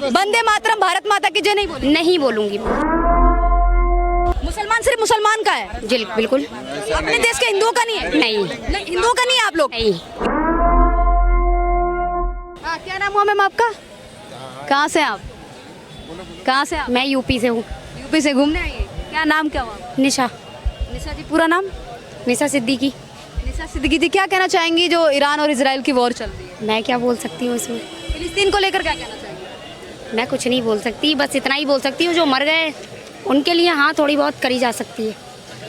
वंदे मातरम भारत माता की जय नहीं बोलेंगे? नहीं बोलूंगी। मुसलमान सिर्फ मुसलमान का है, जी बिल्कुल अपने देश के हिंदुओं का नहीं है? नहीं। नहीं, हिंदुओं का नहीं है आप लोग? नहीं। हाँ, क्या नाम हुआ मैम आपका? कहाँ से आप? कहाँ से आप? मैं यूपी से हूँ। यूपी से घूमने आई है? क्या नाम क्या हुआ? निशा। निशा जी, पूरा नाम? निशा सिद्दीकी। निशा सिद्दीकी जी, क्या कहना चाहेंगी जो ईरान और इजराइल की वॉर चल रही है? मैं क्या बोल सकती हूँ इसमें? फिलिस्तीन को लेकर क्या कहना चाहेंगी? मैं कुछ नहीं बोल सकती, बस इतना ही बोल सकती हूँ जो मर गए उनके लिए हाँ थोड़ी बहुत करी जा सकती है,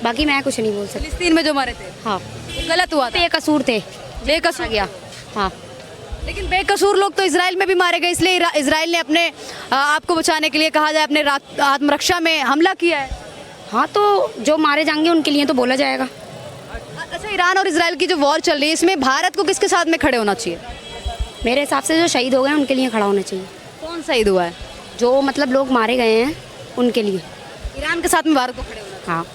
बाकी मैं कुछ नहीं बोल सकती। फिलिस्तीन में जो मरे थे हाँ वो गलत हुआ था? बेकसूर थे। बेकसूर गया। हाँ लेकिन बेकसूर लोग तो इजराइल में भी मारे गए, इसलिए इजराइल ने अपने आप को बचाने के लिए कहा जाए अपने आत्मरक्षा में हमला किया है। हाँ, तो जो मारे जाएंगे उनके लिए तो बोला जाएगा। अच्छा, ईरान और इजराइल की जो वॉर चल रही है इसमें भारत को किसके साथ में खड़े होना चाहिए? मेरे हिसाब से जो शहीद हो गए उनके लिए खड़ा होना चाहिए। कौन शहीद हुआ है? जो मतलब लोग मारे गए हैं उनके लिए। ईरान के साथ में भारत को खड़े होना चाहिए। हाँ,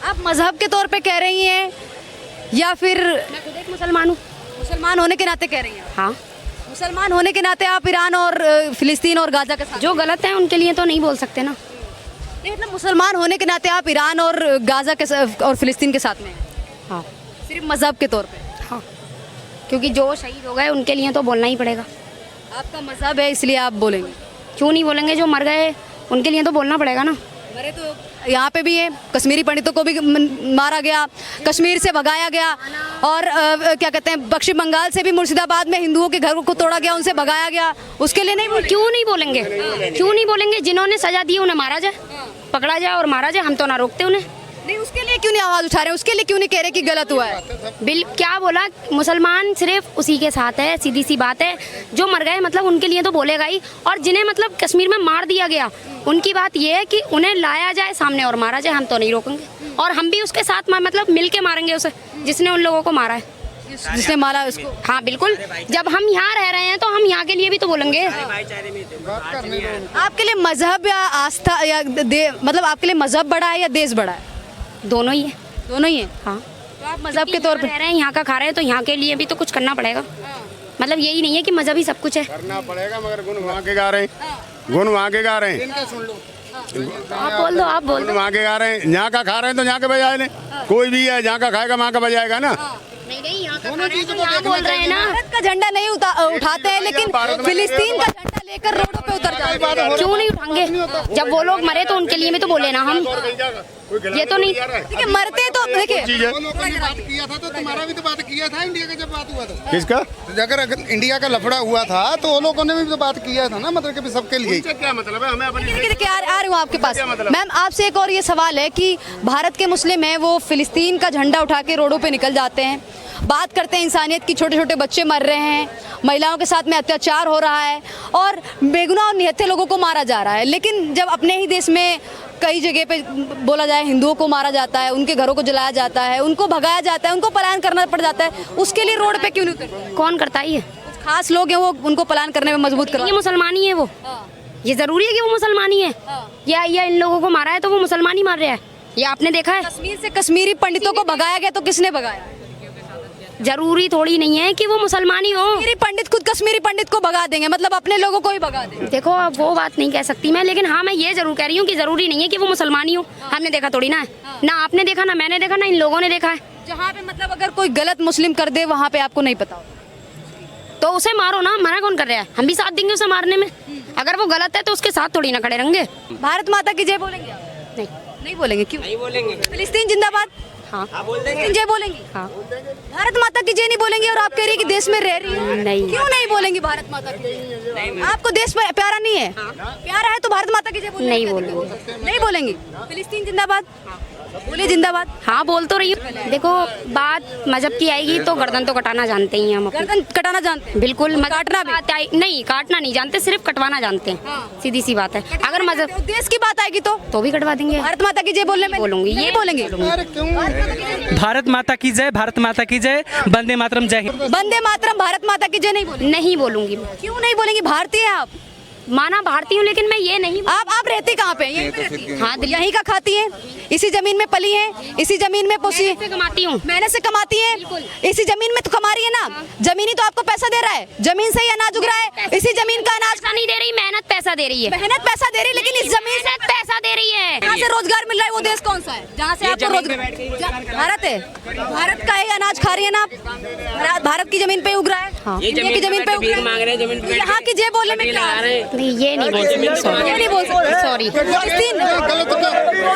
आप मजहब के तौर पे कह रही हैं या फिर मैं खुद एक मुसलमान हूँ। मुसलमान होने के नाते कह रही हैं? हाँ, मुसलमान होने के नाते आप ईरान और फिलिस्तीन और गाजा के साथ? जो गलत है उनके लिए तो नहीं बोल सकते ना। नहीं, मतलब मुसलमान होने के नाते आप ईरान और गाजा के और फिलिस्तीन के साथ में हैं? हाँ सिर्फ मजहब के तौर पे? हाँ, क्योंकि जो शहीद हो गए उनके लिए तो बोलना ही पड़ेगा। आपका मजहब है इसलिए आप बोलेंगे? क्यों नहीं बोलेंगे? जो मर गए उनके लिए तो बोलना पड़ेगा ना। मरे तो यहाँ पे भी है, कश्मीरी पंडितों को भी मारा गया, कश्मीर से भगाया गया, और क्या कहते हैं पश्चिम बंगाल से भी मुर्शिदाबाद में हिंदुओं के घरों को तोड़ा गया, उनसे भगाया गया, उसके लिए नहीं बोले? क्यों नहीं बोलेंगे? क्यों नहीं बोलेंगे? जिन्होंने सजा दी उन्हें मारा जाए, पकड़ा जाए और मारा जाए, हम तो ना रोकते उन्हें। नहीं, उसके लिए क्यों नहीं आवाज उठा रहे? उसके लिए क्यों नहीं कह रहे कि गलत हुआ है? बिल क्या बोला? मुसलमान सिर्फ उसी के साथ है, सीधी सी बात है। जो मर गए मतलब उनके लिए तो बोलेगा ही, और जिन्हें मतलब कश्मीर में मार दिया गया उनकी बात ये है कि उन्हें लाया जाए सामने और मारा जाए, हम तो नहीं रोकेंगे। और हम भी उसके साथ मतलब मिल के मारेंगे उसे जिसने उन लोगों को मारा है, जिसने मारा उसको। हाँ बिल्कुल, जब हम यहाँ रह रहे हैं तो हम यहाँ के लिए भी तो बोलेंगे। आपके लिए मजहब या आस्था या मतलब आपके लिए मजहब बड़ा है या देश बड़ा है? दोनों ही है। दोनों ही है? हाँ, तो आप मजहब के तौर पे रह रहे हैं, यहाँ का खा रहे हैं, तो यहाँ के लिए भी तो कुछ करना पड़ेगा। मतलब यही नहीं है कि मजहब ही सब कुछ है। करना पड़ेगा, मगर गुण वहाँ के गा रहे हैं, गुण वहाँ के गा रहे हैं। आप बोल दो, आप बोल गुण दो। वहाँ के गा रहे हैं, यहाँ का खा रहे हैं तो यहाँ के बजाए लें। कोई भी है जहाँ का खाएगा वहाँ का बजाएगा ना। नहीं, यहाँ का खा रहे हैं तो यहाँ बोल रहे हैं ना। भारत का झंडा नहीं उठाते हैं, लेकिन फिलिस्तीन का झंडा लेकर रोडों पे उतर जाते हैं। क्यों नहीं उठाएंगे? जब वो लोग मरे तो उनके लिए भी तो बोले ना हम। ये तो नहीं, देखिए मरते तो देखिए बात किया था तो तुम्हारा भी तो बात किया था इंडिया का जब बात हुआ था। किसका? अगर इंडिया का लफड़ा हुआ था तो वो लोगों ने भी तो बात किया था ना, मतलब कि सबके लिए। क्या मतलब है? हमें अपनी देखिए आ रही हूँ आपके पास। मैम, आपसे एक और ये सवाल है कि भारत के मुस्लिम हैं, वो फिलिस्तीन का झंडा उठा के रोडों पे निकल जाते हैं, बात करते हैं इंसानियत की, छोटे छोटे बच्चे मर रहे हैं, महिलाओं के साथ में अत्याचार हो रहा है और बेगुनाह और निहत्थे लोगों को मारा जा रहा है। लेकिन जब अपने ही देश में कई जगह पे बोला जाए हिंदुओं को मारा जाता है, उनके घरों को जलाया जाता है, उनको भगाया जाता है, उनको पलायन करना पड़ जाता है, उसके लिए रोड पे क्यों नहीं उतरते? कौन करता ही है? कुछ खास लोग हैं वो उनको पलायन करने में मजबूत ये करवा। मुसलमानी है वो। ये जरूरी है कि वो मुसलमानी है? या इन लोगों को मारा है तो वो मुसलमान ही मार रहा है? ये आपने देखा है? कश्मीर से कश्मीरी पंडितों को भगाया गया तो किसने भगाया? जरूरी थोड़ी नहीं है कि वो मुसलमानी हो। कश्मीरी पंडित खुद कश्मीरी पंडित को भगा देंगे, मतलब अपने लोगों को ही भगा देंगे। देखो, अब वो बात नहीं कह सकती मैं, लेकिन हाँ मैं ये जरूर कह रही हूँ कि जरूरी नहीं है कि वो मुसलमानी हो। हमने देखा थोड़ी ना है, ना आपने देखा, ना मैंने देखा, ना इन लोगों ने देखा है। जहाँ पे मतलब अगर कोई गलत मुस्लिम कर दे वहाँ पे आपको नहीं पता हो तो उसे मारो ना, मना कौन कर रहा है? हम भी साथ देंगे उसे मारने में। अगर वो गलत है तो उसके साथ थोड़ी ना खड़े रहेंगे। भारत माता की जय बोलेंगे आप? नहीं। नहीं बोलेंगे? क्यों नहीं बोलेंगे। फिलिस्तीन जिंदाबाद? हाँ बोल देंगे। फिलिस्तीन जय बोलेंगी? हाँ। भारत माता की जय नहीं बोलेंगी और आप कह रही है कि देश में रह रही है? नहीं। क्यों नहीं बोलेंगी भारत माता की जय? आपको देश में प्यारा नहीं है? प्यारा है तो भारत माता की जय बोलेंगी? नहीं बोलेंगे। नहीं बोलेंगी? फिलिस्तीन जिंदाबाद बोले? जिंदाबाद। हाँ बोल तो रही हूँ। देखो, बात मजहब की आएगी तो गर्दन तो कटाना जानते ही हैं हम अपनी। गर्दन कटाना जानते हैं? बिल्कुल। काटना भी? नहीं, काटना नहीं जानते, सिर्फ कटवाना जानते हैं। सीधी सी बात है। अगर मजहब देश की बात आएगी तो भी कटवा देंगे। भारत माता की जय बोलने में बोलूंगी, ये बोलेंगे? अरे क्यों? भारत माता की जय, भारत माता की जय, वंदे मातरम, जय हिंद। वंदे मातरम भारत माता की जय नहीं बोलेंगे? नहीं बोलूंगी। क्यों नहीं बोलेंगी? भारतीय हैं आप? माना भारतीय हूँ, लेकिन मैं ये नहीं। आप रहती कहाँ पे? यहीं पे रहती हैं? हाँ, दिल्ली। यहीं का खाती हैं, इसी जमीन में पली हैं, इसी जमीन में पोसी मेहनत से कमाती हूँ। मेहनत से कमाती हैं, इसी जमीन में तो कमा रही है ना। जमीन ही तो आपको पैसा दे रहा है, जमीन से ही अनाज उग रहा है, इसी जमीन का अनाज। पैसा नहीं दे रही, मेहनत पैसा दे रही है। मेहनत पैसा दे रही है, लेकिन इस जमीन से मेहनत पैसा दे रही है। जहाँ से रोजगार मिल रहा है वो देश कौन सा है जहाँ से आपको रोजगार? भारत है। भारत का ही अनाज खा रही है ना आप, भारत की जमीन पे उग रहा है। हाँ। इंडिया की जमीन पे उग रहा है। यहाँ की जे बोलने में क्या है? नहीं, ये नहीं बोल सकती, ये नहीं बोल सकते, सॉरी। फिलिस्तीन,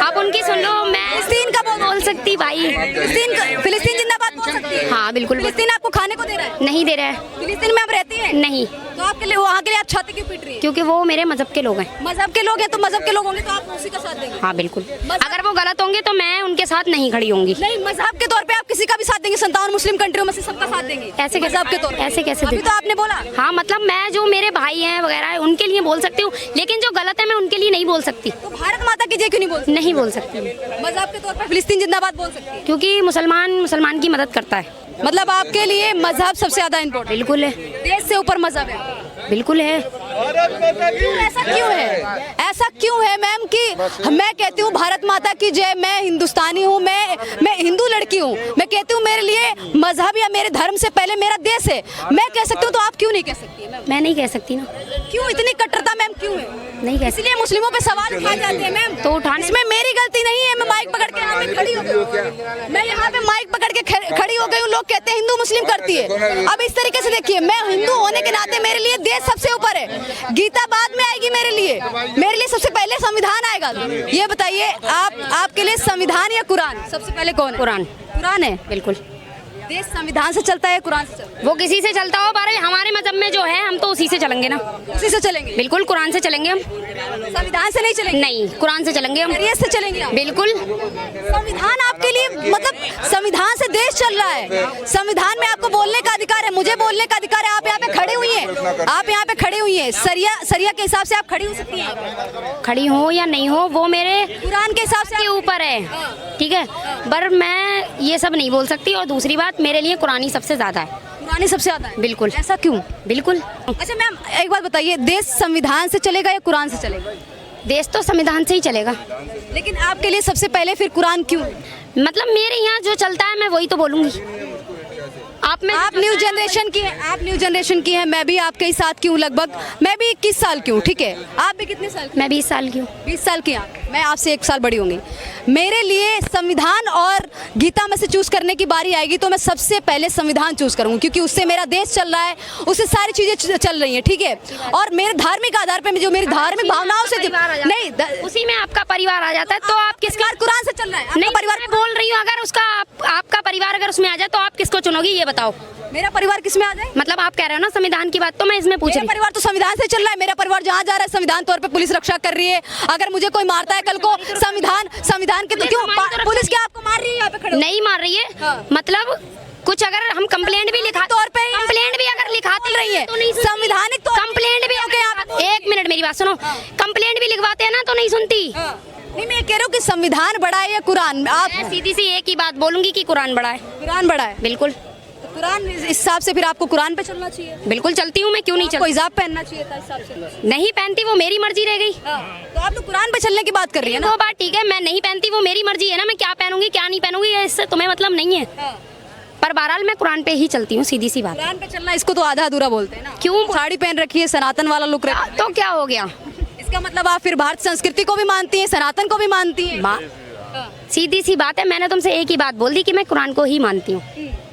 आप उनकी सुन लो, मैं फिलिस्तीन का बोल सकती भाई। फिलिस्तीन जिंदाबाद बोल सकती है। हाँ, बिल्कुल। फिलिस्तीन आपको खाने को दे रहा है? नहीं दे रहा है। फिलिस्तीन में आप रहती हैं? नहीं, तो आपके लिए वहाँ के लिए आप छाती क्यों पीट रही है? क्योंकि वो मेरे मजहब के लोग हैं। मजहब के लोग हैं तो मजहब के लोग होंगे तो आप उसी का साथ देंगे? हाँ, बिल्कुल। अगर वो गलत होंगे तो मैं उनके साथ नहीं खड़ी होंगी। नहीं, मजहब के तौर पे आप किसी का भी साथ देंगे? 57 मुस्लिम कंट्रियों में से सबका साथ देंगे? ऐसे कैसे? मजहब के तौर पे? ऐसे कैसे? अभी तो आपने बोला। हाँ, मतलब मैं जो मेरे भाई हैं वगैरह है उनके लिए बोल सकती हूँ, लेकिन जो गलत है मैं उनके लिए नहीं बोल सकती। तो भारत माता की जय क्यों नहीं बोल सकती? नहीं बोल सकती, मजहब के तौर पे फिलिस्तीन जिंदाबाद बोल सकती है? क्योंकि मुसलमान की मदद करता है। मतलब आपके लिए मजहब सबसे ज्यादा इम्पोर्टेंट? बिल्कुल है, देश से ऊपर मजहब है? बिल्कुल है। ऐसा क्यों है? ऐसा क्यों है मैम कि मैं कहती हूँ भारत माता की जय, मैं हिंदुस्तानी हूँ, मैं हिंदू लड़की हूँ, मैं कहती हूँ मेरे लिए मजहब या मेरे धर्म से पहले मेरा देश है, मैं कह सकती हूँ, तो आप क्यों नहीं कह सकती? मैं नहीं कह सकती ना। क्यों इतनी कट्टरता मैम, क्यों है? नहीं कह सकती। इसलिए मुस्लिमों पे सवाल उठाए जाते हैं मैम। तो उठाने इसमें मेरी गलती नहीं है, मैं माइक पकड़ के यहाँ पे खड़ी हो गई, मैं यहाँ पे माइक पकड़ के खड़ी हो गई हूँ। लोग कहते हैं हिंदू मुस्लिम करती है। अब इस तरीके से देखिए, मैं हिंदू होने के नाते मेरे लिए देश सबसे ऊपर है, गीता बाद में आएगी मेरे लिए सबसे पहले संविधान आएगा। ये बताइए आपके लिए संविधान या कुरान सबसे पहले कौन है? कुरान। कुरान है। बिल्कुल। देश संविधान से चलता है, कुरान से चलता है? वो किसी से चलता हो, पर हमारे मजहब में जो है हम तो उसी से चलेंगे ना। उसी से चलेंगे? बिल्कुल, कुरान से चलेंगे हम। संविधान से नहीं चलेंगे? नहीं, कुरान से चलेंगे हम। शरीयत से चलेंगे आप? बिल्कुल। संविधान आपके लिए मतलब संविधान से देश चल रहा है, संविधान में आपको बोलने का अधिकार है, मुझे बोलने का अधिकार है। आप यहाँ पे खड़े हुई हैं, आप यहाँ पे खड़े हुई हैं, सरिया के हिसाब से आप खड़ी हो सकती हैं? खड़ी हो या नहीं हो वो मेरे कुरान के हिसाब से ऊपर है, ठीक है, पर मैं ये सब नहीं बोल सकती। और दूसरी बात, मेरे लिए कुरानी सबसे ज्यादा है। कुरानी सबसे ज्यादा है? बिल्कुल। ऐसा क्यों? बिल्कुल। अच्छा मैम, एक बात बताइए, देश संविधान से चलेगा या कुरान से चलेगा? देश तो संविधान से ही चलेगा, लेकिन आपके लिए सबसे पहले फिर कुरान क्यों? मतलब मेरे यहाँ जो चलता है मैं वही तो बोलूंगी। आप न्यू जनरेशन की है, आप न्यू जनरेशन की है, मैं भी आपके ही साथ की हूँ लगभग। मैं भी 21 साल की हूँ, ठीक है? आप भी कितने साल की? मैं 20 साल की हूँ। 20 साल की आप, मैं आपसे 1 साल बड़ी होंगी। मेरे लिए संविधान और गीता में से चूज करने की बारी आएगी तो मैं सबसे पहले संविधान चूज करूंगी, क्योंकि उससे मेरा देश चल रहा है, उससे सारी चीजें चल रही हैं, ठीक है? और मेरे धार्मिक आधार पे, जो मेरी धार्मिक भावनाओं से नहीं, उसी में आपका परिवार आ जाता है, तो आप किसका? कुरान से चल रहा है नहीं, परिवार। मैं बोल रही हूँ, अगर उसका आपका परिवार अगर उसमें आ जाए तो आप किसको चुनोगी, ये बताओ। मेरा परिवार किसमें आ जाए? मतलब आप कह रहे हो ना संविधान की बात, तो मैं इसमें पूछ रही हूँ। मेरा परिवार तो संविधान से चल रहा है, मेरा परिवार जहाँ जा रहा है संविधान तौर पे पुलिस रक्षा कर रही है। अगर मुझे कोई मारता है कल को, संविधान के तो क्यों पुलिस क्या आपको मार रही है? यहाँ पे खड़े नहीं मार रही है। हाँ। मतलब कुछ अगर हम कंप्लेंट भी लिखा तौर पे कंप्लेंट भी अगर लिखाती रही है तो नहीं, संवैधानिक कंप्लेंट भी एक मिनट मेरी बात सुनो, कंप्लेंट भी लिखवाते हैं ना तो नहीं सुनती। नहीं, मैं कह रही हूँ कि संविधान बड़ा है या कुरान? आप सीधी सी एक ही बात बोलूंगी कि कुरान बड़ा है। कुरान बड़ा है? बिल्कुल। कुरान इस हिसाब से फिर आपको कुरान पे चलना चाहिए? बिल्कुल चलती हूँ मैं, क्यों नहीं आपको हिजाब पहनना चाहिए था हिसाब से? नहीं पहनती, वो मेरी मर्जी रह गई। तो आप तो कुरान पे चलने की बात कर रही है ना? वो बात ठीक है, मैं नहीं पहनती, वो मेरी मर्जी है ना, मैं क्या पहनूंगी क्या नहीं पहनूंगी इससे तुम्हें मतलब नहीं है। पर बहरहाल मैं कुरान पे ही चलती हूँ, सीधी सी बात। कुरान पे चलना इसको तो आधा अधूरा बोलते हैं ना? क्यों? साड़ी पहन रखी है, सनातन वाला लुक रखा है, तो क्या हो गया? इसका मतलब आप फिर भारत संस्कृति को भी मानती हैं, सनातन को भी मानती हैं? सीधी सी बात है, मैंने तुमसे एक ही बात बोल दी कि मैं कुरान को ही मानती हूँ।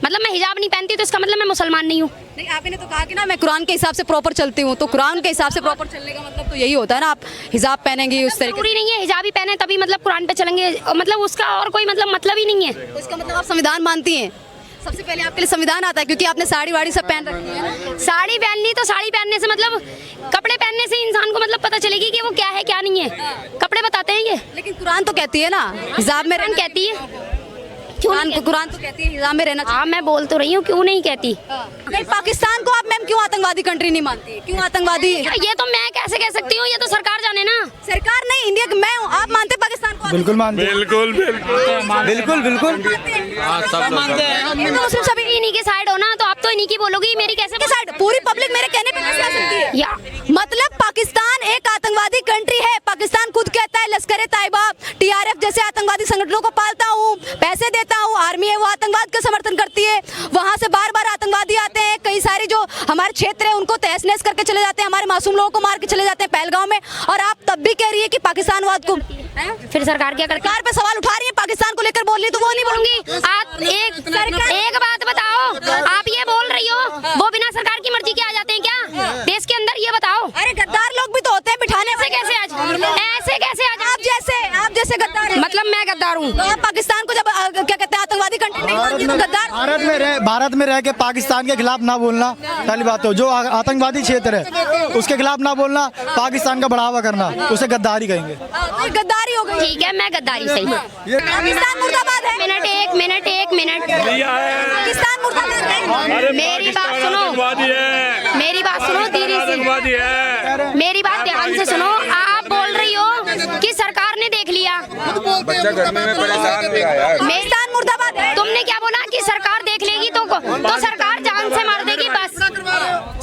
मतलब मैं हिजाब नहीं पहनती तो इसका मतलब मैं मुसलमान नहीं हूँ। नहीं, आपने तो कहा कि ना मैं कुरान के हिसाब से प्रॉपर चलती हूँ, तो कुरान के हिसाब से प्रॉपर चलने का मतलब तो यही होता है ना, आप हिजाब पहनेंगे उस तरीके? जरूरी नहीं है हिजाब ही पहने तभी मतलब कुरान पे चलेंगे, मतलब उसका और कोई मतलब ही नहीं है। तो इसका मतलब आप संविधान मानती हैं? सबसे पहले आपके लिए संविधान आता है, क्योंकि आपने साड़ी वाड़ी सब पहन रखी है ना? साड़ी पहननी तो साड़ी पहनने से मतलब कपड़े पहनने से इंसान को मतलब पता चलेगी कि वो क्या है क्या नहीं है, कपड़े बताते हैं ये। लेकिन कुरान तो कहती है ना हिजाब में रहना, कहती है। कुरान तो कहती है हिजाब में रहना चाहिए। हाँ, मैं बोल तो रही हूँ, क्यों नहीं कहती। नहीं, पाकिस्तान को आप मैम क्यों आतंकवादी कंट्री नहीं मानती? क्यों आतंकवादी? ये तो मैं कैसे कह सकती हूँ, ये तो सरकार जाने ना। सरकार नहीं, इंडिया मैं हूँ, आप मानते पाकिस्तान को? बिल्कुल मानते हैं। बिल्कुल बिल्कुल बिल्कुल बिल्कुल हाँ, सब लोग हिंदू मुस्लिम सभी इन्हीं के साइड हो ना, तो आप तो तो इन्हीं की बोलोगी, मेरी कैसे साइड पूरी पब्लिक मेरे कहने पे कैसे आ सकती है? या मतलब पाकिस्तान एक आतंकवादी कंट्री है। पाकिस्तान खुद कहता है लश्कर तैयबा, टीआरएफ जैसे आतंकवादी संगठनों को पालता हूँ, पैसे देता हूँ, आर्मी है वो आतंकवाद का समर्थन करती है। वहाँ से बार बार आतंकवादी आते हैं, कई सारी जो हमारे क्षेत्र है उनको तहस नहस करके चले जाते हैं, हमारे मासूम लोगों को मार के चले जाते हैं पहलगांव में, और आप तब भी कह रही है कि पाकिस्तानवाद को फिर सरकार क्या करती है? सरकार पे सवाल उठा रही है, पाकिस्तान को लेकर बोल रही तो वो नहीं बोलूंगी। आप एक बात बताओ, आप ये बोल रही हो वो बिना सरकार की मर्जी के आ जाते हैं क्या देश के अंदर? ये बताओ। अरे गद्दार लोग भी तो होते हैं बिठाने ऐसे कैसे आज आप जैसे गद्दार हैं। मतलब मैं गद्दार हूँ? तो आप पाकिस्तान को जब क्या कहते हैं आतंकवादी कंट्री नहीं मानती तो गद्दार। भारत में रह के पाकिस्तान के खिलाफ ना बोलना पहली बात। तो जो आतंकवादी क्षेत्र है उसके खिलाफ ना बोलना, पाकिस्तान का बढ़ावा करना, उसे गद्दारी कहेंगे। गद्दारी हो गई। ठीक है, मैं गद्दारी सही। पाकिस्तान मुर्दाबाद है। एक मिनट पाकिस्तान मुर्दाबाद है। मेरी बात सुनो धीरे से, मेरी बात ध्यान से सुनो। आप बोल रही हो कि सरकार ने देख लिया, पाकिस्तान मुर्दाबाद है। तुमने क्या बोला कि सरकार देख लेगी तो सरकार जान से मार देगी? बस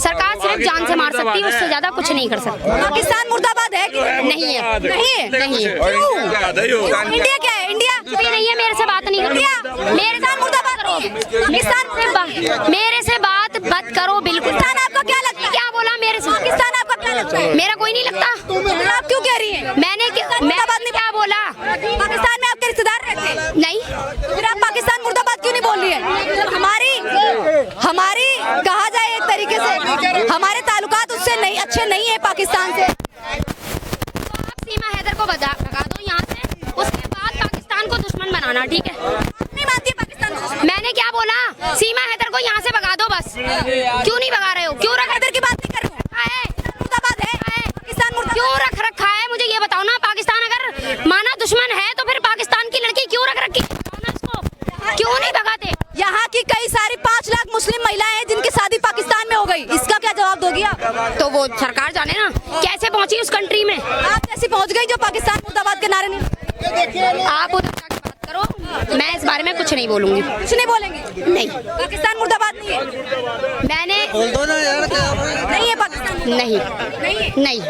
सरकार सिर्फ जान से मार सकती है, उससे ज्यादा कुछ नहीं कर सकती। पाकिस्तान मुर्दाबाद है कि नहीं है, नहीं है। इंडिया क्या है? इंडिया नहीं है, मेरे से बात नहीं करो, मेरे साथ मुर्दाबाद करो, मेरे से बात मत करो बिल्कुल। पाकिस्तान आपको क्या लगता है? क्या बोला मेरे से? पाकिस्तान आपको क्या लगता है? मेरा कोई नहीं लगता। आप क्यों कह रही हैं? मैं क्या बोला? पाकिस्तान में आपके रिश्तेदार रहते हैं? नहीं। फिर आप पाकिस्तान मुर्दाबाद क्यों नहीं बोल रही है? हमारी कहा जाए एक तरीके से हमारे ताल्लुकात उससे नहीं अच्छे नहीं है पाकिस्तान से। तो आप सीमा हैदर को भगा दो यहाँ से, उसके बाद पाकिस्तान को दुश्मन बनाना, ठीक है? नहीं मानती है पाकिस्तान को दुश्मन? मैंने क्या बोला? सीमा हैदर को यहाँ से भगा दो बस। क्यों नहीं भगा रहे हो? क्यों रख हैदर की बात नहीं कर रही हूं। मुर्दाबाद है। पाकिस्तान मुर्दाबाद क्यों रख रखा है? मुझे ये बताओ ना। पाकिस्तान अगर माना दुश्मन है तो फिर पाकिस्तान की लड़की क्यों रख रखी? क्यों नहीं भगाते? यहाँ की कई सारी 5 लाख मुस्लिम महिलाएं हैं जिनकी शादी पाकिस्तान में हो गई, इसका क्या जवाब दोगी आप? तो वो सरकार जाने ना कैसे पहुंची उस कंट्री में। आप कैसी पहुंच गई जो पाकिस्तान मुर्दाबाद के नारे नहीं? आप उधर जाके बात करो, मैं इस बारे में कुछ नहीं बोलूंगी। कुछ नहीं बोलेंगे? नहीं, पाकिस्तान मुर्दाबाद नहीं है। मैंने नहीं है पाकिस्तान। नहीं नहीं है। नहीं